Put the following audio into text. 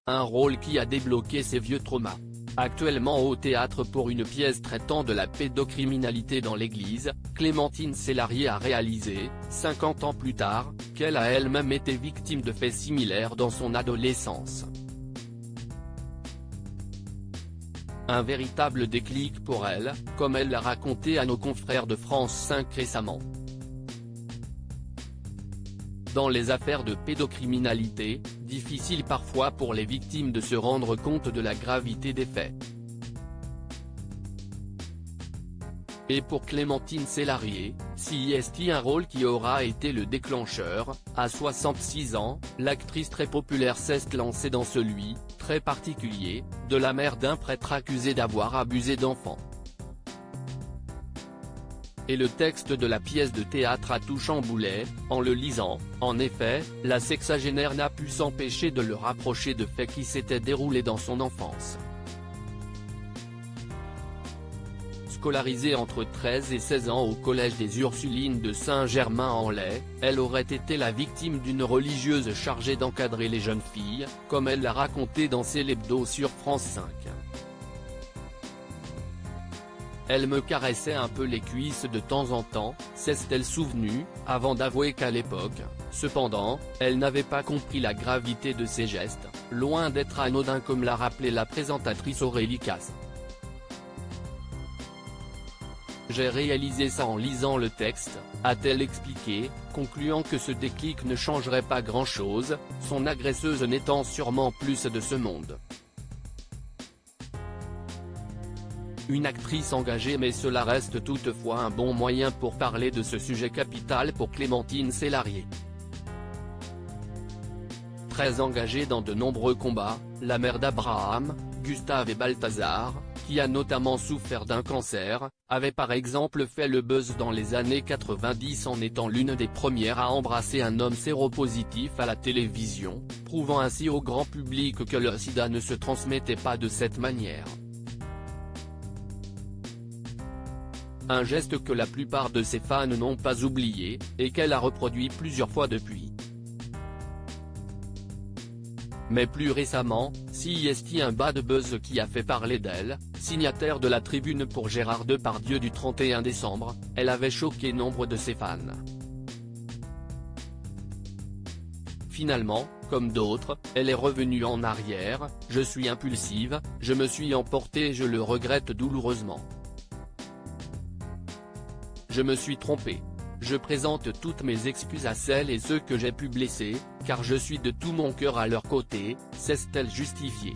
un rôle qui a débloqué ses vieux traumas. Actuellement au théâtre pour une pièce traitant de la pédocriminalité dans l'église, Clémentine Célarié a réalisé, 50 ans plus tard, qu'elle a elle-même été victime de faits similaires dans son adolescence. Un véritable déclic pour elle, comme elle l'a raconté à nos confrères de France 5 récemment. Dans les affaires de pédocriminalité, difficile parfois pour les victimes de se rendre compte de la gravité des faits. Et pour Clémentine Célarié, si est un rôle qui aura été le déclencheur, à 66 ans, l'actrice très populaire s'est lancée dans celui, très particulier, de la mère d'un prêtre accusé d'avoir abusé d'enfants. Et le texte de la pièce de théâtre a tout chamboulé, en le lisant. En effet, la sexagénaire n'a pu s'empêcher de le rapprocher de faits qui s'étaient déroulés dans son enfance. Scolarisée entre 13 et 16 ans au collège des Ursulines de Saint-Germain-en-Laye, elle aurait été la victime d'une religieuse chargée d'encadrer les jeunes filles, comme elle l'a raconté dans ses hebdos sur France 5. Elle me caressait un peu les cuisses de temps en temps, s'est-elle souvenue, avant d'avouer qu'à l'époque, cependant, elle n'avait pas compris la gravité de ses gestes, loin d'être anodins comme l'a rappelé la présentatrice Aurélie Casse. J'ai réalisé ça en lisant le texte, a-t-elle expliqué, concluant que ce déclic ne changerait pas grand-chose, son agresseuse n'étant sûrement plus de ce monde. Une actrice engagée, mais cela reste toutefois un bon moyen pour parler de ce sujet capital pour Clémentine Célarié. Très engagée dans de nombreux combats, la mère d'Abraham, Gustave et Balthazar, qui a notamment souffert d'un cancer, avait par exemple fait le buzz dans les années 90 en étant l'une des premières à embrasser un homme séropositif à la télévision, prouvant ainsi au grand public que le sida ne se transmettait pas de cette manière. Un geste que la plupart de ses fans n'ont pas oublié, et qu'elle a reproduit plusieurs fois depuis. Mais plus récemment, si est un bad buzz qui a fait parler d'elle, signataire de la tribune pour Gérard Depardieu du 31 décembre, elle avait choqué nombre de ses fans. Finalement, comme d'autres, elle est revenue en arrière, je suis impulsive, je me suis emportée et je le regrette douloureusement. Je me suis trompée. Je présente toutes mes excuses à celles et ceux que j'ai pu blesser, car je suis de tout mon cœur à leur côté, s'est-elle justifiée.